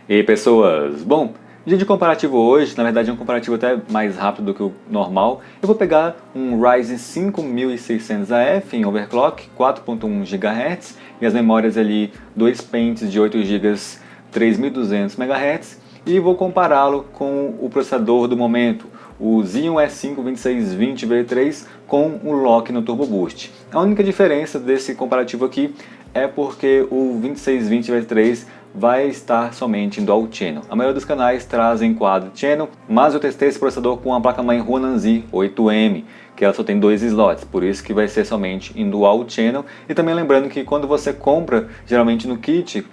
E aí pessoas, bom, dia de comparativo hoje, na verdade é um comparativo até mais rápido do que o normal. Eu vou pegar um Ryzen 5600AF em overclock, 4.1 GHz e as memórias ali, dois pentes de 8 GB, 3200 MHz e vou compará-lo com o processador do momento, o Xeon E5 2620V3 com o lock no Turbo Boost. A única diferença desse comparativo aqui é porque o 2620V3 vai estar somente em Dual Channel. A maioria dos canais trazem Quad Channel, mas eu testei esse processador com a placa-mãe Huananzi 8M, que ela só tem 2 slots, por isso que vai ser somente em Dual Channel. E também lembrando que quando você compra, geralmente no kit,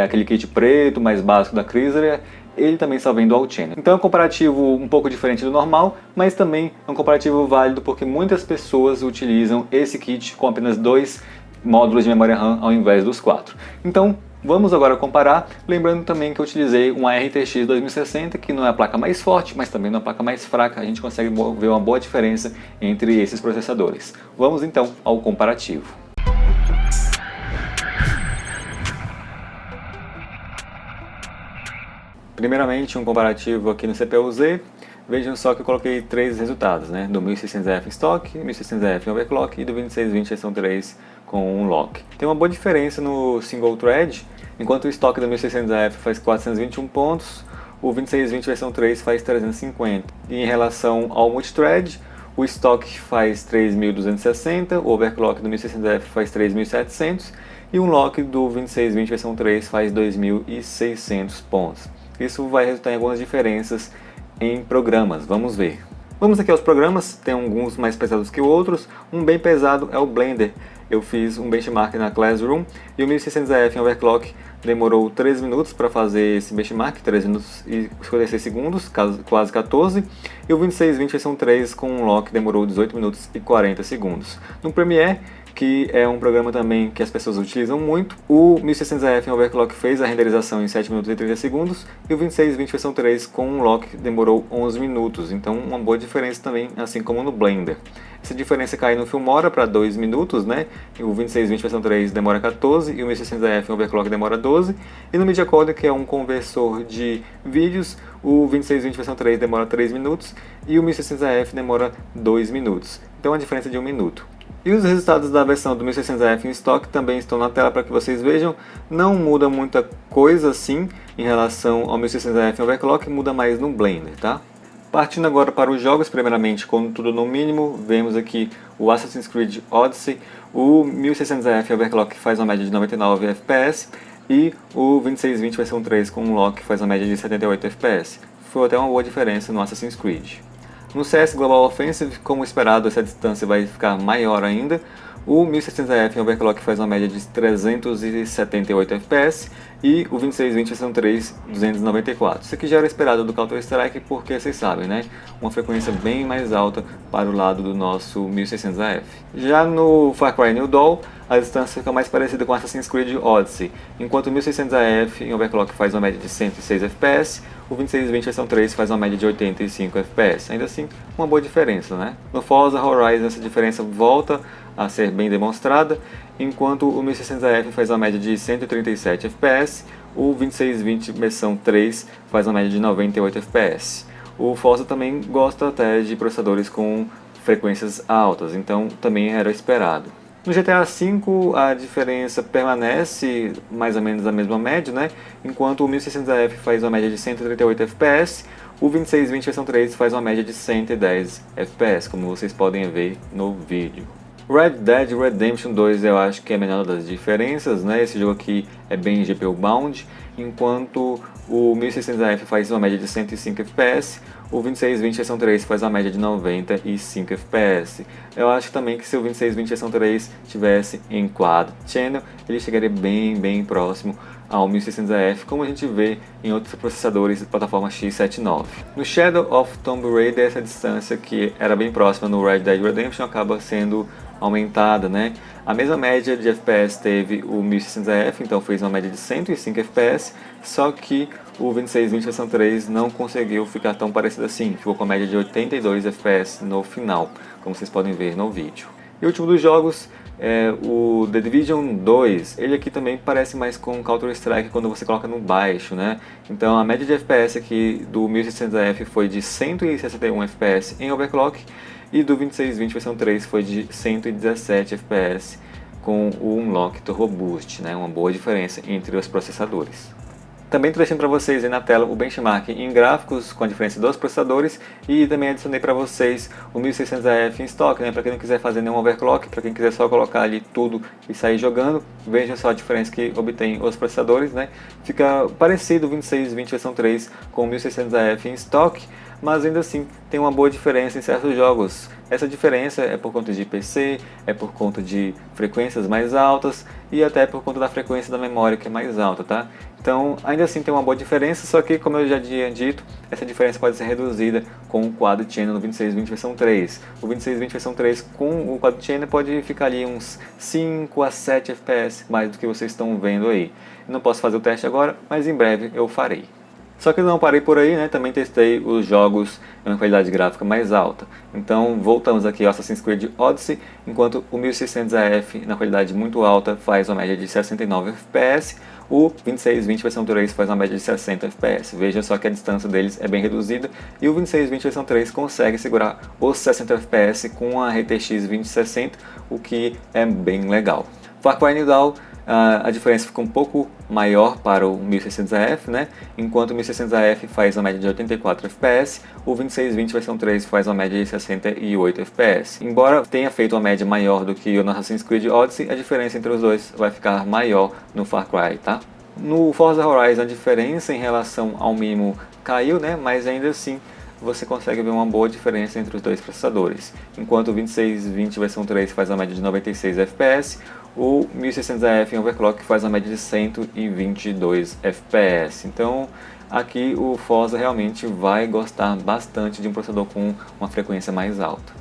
aquele kit preto mais básico da Chrysler, ele também só vem Dual Channel. Então é um comparativo um pouco diferente do normal, mas também é um comparativo válido porque muitas pessoas utilizam esse kit com apenas 2 módulos de memória RAM ao invés dos 4. Então vamos agora comparar, lembrando também que eu utilizei uma RTX 2060, que não é a placa mais forte, mas também não é a placa mais fraca, a gente consegue ver uma boa diferença entre esses processadores. Vamos então ao comparativo. Primeiramente, um comparativo aqui no CPU-Z. Vejam só que eu coloquei 3 resultados, né? Do 1600F em stock, 1600F em overclock e do 2620 versão 3 com um lock. Tem uma boa diferença no single thread, enquanto o estoque do 1600F faz 421 pontos, o 2620 versão 3 faz 350. E em relação ao multithread, o estoque faz 3.260, o overclock do 1600F faz 3.700 e o lock do 2620 versão 3 faz 2.600 pontos. Isso vai resultar em algumas diferenças em programas, vamos ver. Vamos aqui aos programas, tem alguns mais pesados que outros. Um bem pesado é o Blender. Eu fiz um benchmark na Classroom e o 1600AF em overclock demorou 3 minutos para fazer esse benchmark, 3 minutos e 56 segundos, quase 14. E o 2620 versão 3 com um lock demorou 18 minutos e 40 segundos. No Premiere, que é um programa também que as pessoas utilizam muito, o 1600AF em overclock fez a renderização em 7 minutos e 30 segundos e o 2620 versão 3 com um lock demorou 11 minutos, então uma boa diferença também, assim como no Blender. Essa diferença cai no Filmora para 2 minutos, né? O 2620 versão 3 demora 14 e o 1600AF em overclock demora 12. E no MediaCoder, que é um conversor de vídeos, o 2620 versão 3 demora 3 minutos e o 1600AF demora 2 minutos. Então a diferença é de 1 minuto. E os resultados da versão do 1600AF em estoque também estão na tela para que vocês vejam. Não muda muita coisa assim em relação ao 1600AF em overclock, muda mais no Blender, tá? Partindo agora para os jogos, primeiramente com tudo no mínimo, vemos aqui o Assassin's Creed Odyssey, o 1600AF em overclock faz uma média de 99 FPS e o 2620 versão 3 com um lock faz uma média de 78 FPS. Foi até uma boa diferença no Assassin's Creed. No CS Global Offensive, como esperado, essa distância vai ficar maior ainda. O 1600AF em overclock faz uma média de 378 FPS e o 2620 versão 3, 294. Isso aqui já era esperado do Counter-Strike porque vocês sabem, né? Uma frequência bem mais alta para o lado do nosso 1600AF. Já no Far Cry New Dawn, a distância fica mais parecida com Assassin's Creed Odyssey. Enquanto o 1600AF em overclock faz uma média de 106 FPS, o 2620 versão 3 faz uma média de 85 FPS. Ainda assim, uma boa diferença, né? No Forza Horizon essa diferença volta a ser bem demonstrada, enquanto o 1600AF faz uma média de 137 FPS, o 2620 versão 3 faz uma média de 98 FPS. O Forza também gosta até de processadores com frequências altas, então também era esperado. No GTA V a diferença permanece mais ou menos a mesma média, né? Enquanto o 1600AF faz uma média de 138 FPS, o 2620 versão 3 faz uma média de 110 FPS, como vocês podem ver no vídeo. Red Dead Redemption 2 eu acho que é a menor das diferenças, né? Esse jogo aqui é bem GPU bound, enquanto o 1600AF faz uma média de 105 FPS, o 2620 versão 3 faz uma média de 95 FPS. Eu acho também que se o 2620 versão 3 tivesse em Quad Channel, ele chegaria bem próximo ao 1600AF, como a gente vê em outros processadores da plataforma x79. No Shadow of Tomb Raider, essa distância que era bem próxima no Red Dead Redemption acaba sendo aumentada, né? A mesma média de FPS teve o 1600AF, então fez uma média de 105 FPS, só que o 2620 versão 3 não conseguiu ficar tão parecido assim, ficou com a média de 82 FPS no final, como vocês podem ver no vídeo. E o último dos jogos O The Division 2, ele aqui também parece mais com Counter-Strike quando você coloca no baixo, né? Então a média de FPS aqui do 1600F foi de 161 FPS em overclock e do 2620 versão 3 foi de 117 FPS com o Unlock Turbo Boost, né? Uma boa diferença entre os processadores. Também estou deixando para vocês aí na tela o benchmark em gráficos com a diferença dos processadores e também adicionei para vocês o 1600AF em estoque, né? Para quem não quiser fazer nenhum overclock, para quem quiser só colocar ali tudo e sair jogando, vejam só a diferença que obtém os processadores, né? Fica parecido o 2620 versão 3 com o 1600AF em estoque, mas ainda assim tem uma boa diferença em certos jogos. Essa diferença é por conta de PC, é por conta de frequências mais altas e até por conta da frequência da memória que é mais alta, tá? Então, ainda assim tem uma boa diferença, só que, como eu já tinha dito, essa diferença pode ser reduzida com o Quad Channel no 2620 versão 3. O 2620 versão 3 com o Quad Channel pode ficar ali uns 5 a 7 FPS mais do que vocês estão vendo aí. Eu não posso fazer o teste agora, mas em breve eu farei. Só que eu não parei por aí, né? Também testei os jogos em uma qualidade gráfica mais alta. Então voltamos aqui ao Assassin's Creed Odyssey, enquanto o 1600AF na qualidade muito alta faz uma média de 69 FPS, o 2620 versão 3 faz uma média de 60 FPS. Veja só que a distância deles é bem reduzida e o 2620 versão 3 consegue segurar os 60 FPS com a RTX 2060, o que é bem legal. Far Cry New Dawn, a diferença fica um pouco maior para o 1600AF, né? Enquanto o 1600AF faz uma média de 84 FPS, o 2620 versão 3 faz uma média de 68 FPS. Embora tenha feito uma média maior do que o Assassin's Creed Odyssey, a diferença entre os dois vai ficar maior no Far Cry, tá? No Forza Horizon a diferença em relação ao mínimo caiu, né? Mas ainda assim você consegue ver uma boa diferença entre os dois processadores. Enquanto o 2620 versão 3 faz uma média de 96 FPS, o 1600AF em overclock faz uma média de 122 FPS. Então aqui o Forza realmente vai gostar bastante de um processador com uma frequência mais alta.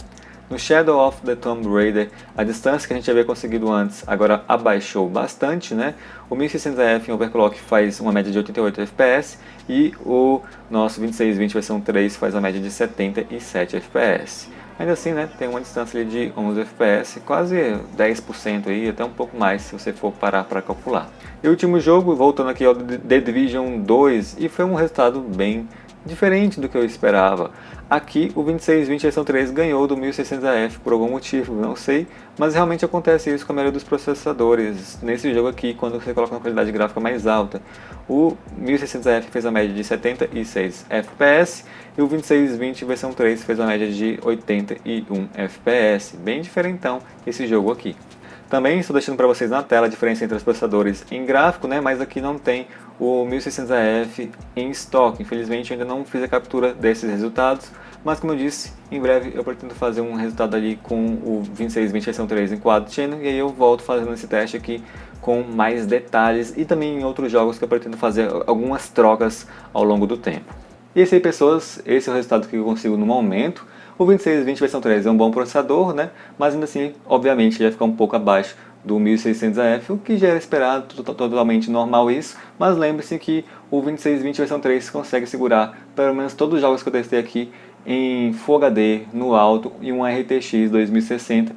No Shadow of the Tomb Raider, a distância que a gente havia conseguido antes agora abaixou bastante, né? O 1600AF em overclock faz uma média de 88 FPS e o nosso 2620 versão 3 faz uma média de 77 FPS. Ainda assim, né, tem uma distância ali de 11 FPS, quase 10% aí, até um pouco mais se você for parar para calcular. E o último jogo, voltando aqui ao The Division 2, e foi um resultado bem diferente do que eu esperava. Aqui o 2620 versão 3 ganhou do 1600AF por algum motivo, não sei, mas realmente acontece isso com a maioria dos processadores nesse jogo aqui quando você coloca uma qualidade gráfica mais alta. O 1600AF fez a média de 76 FPS e o 2620 versão 3 fez a média de 81 FPS, bem diferentão esse jogo aqui. Também estou deixando para vocês na tela a diferença entre os processadores em gráfico, né? Mas aqui não tem o 1600AF em estoque. Infelizmente eu ainda não fiz a captura desses resultados, mas como eu disse, em breve eu pretendo fazer um resultado ali com o 2620 versão 3 em Quad Channel e aí eu volto fazendo esse teste aqui com mais detalhes e também em outros jogos que eu pretendo fazer algumas trocas ao longo do tempo. E é isso aí, pessoas, esse é o resultado que eu consigo no momento. O 2620 versão 3 é um bom processador, né? Mas ainda assim, obviamente, ele vai ficar um pouco abaixo do 1600AF, o que já era esperado, totalmente normal isso. Mas lembre-se que o 2620 versão 3 consegue segurar pelo menos todos os jogos que eu testei aqui em Full HD, no alto e um RTX 2060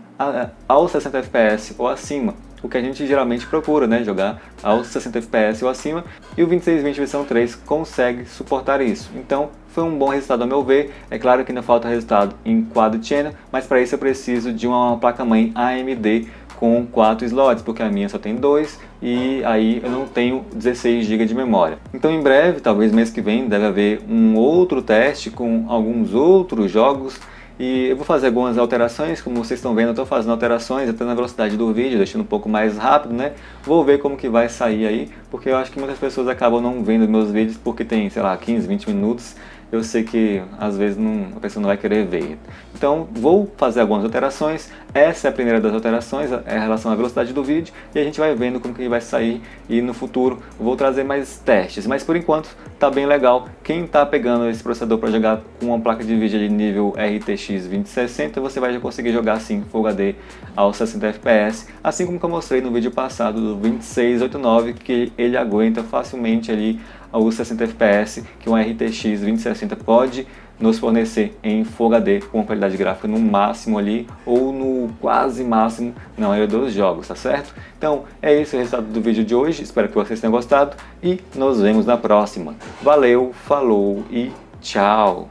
aos 60 FPS ou acima. O que a gente geralmente procura, né? Jogar aos 60 FPS ou acima, e o 2620 versão 3 consegue suportar isso. Então foi um bom resultado ao meu ver. É claro que ainda falta resultado em Quad Channel, mas para isso eu preciso de uma placa-mãe AMD com 4 slots, porque a minha só tem 2 e aí eu não tenho 16 GB de memória. Então em breve, talvez mês que vem, deve haver um outro teste com alguns outros jogos. E eu vou fazer algumas alterações, como vocês estão vendo, eu estou fazendo alterações até na velocidade do vídeo, deixando um pouco mais rápido, né? Vou ver como que vai sair aí, porque eu acho que muitas pessoas acabam não vendo meus vídeos porque tem, sei lá, 15, 20 minutos. Eu sei que às vezes a pessoa não vai querer ver. Então vou fazer algumas alterações. Essa é a primeira das alterações, é em relação à velocidade do vídeo, e a gente vai vendo como que vai sair, e no futuro vou trazer mais testes. Mas por enquanto tá bem legal. Quem está pegando esse processador para jogar com uma placa de vídeo de nível RTX 2060, você vai conseguir jogar assim Full HD aos 60 FPS, assim como que eu mostrei no vídeo passado do 2689, que ele aguenta facilmente ali aos 60 FPS que um RTX 2060 pode nos fornecer em Full HD com qualidade gráfica no máximo ali, ou no quase máximo na maioria dos jogos, tá certo? Então é esse o resultado do vídeo de hoje, espero que vocês tenham gostado e nos vemos na próxima. Valeu, falou e tchau!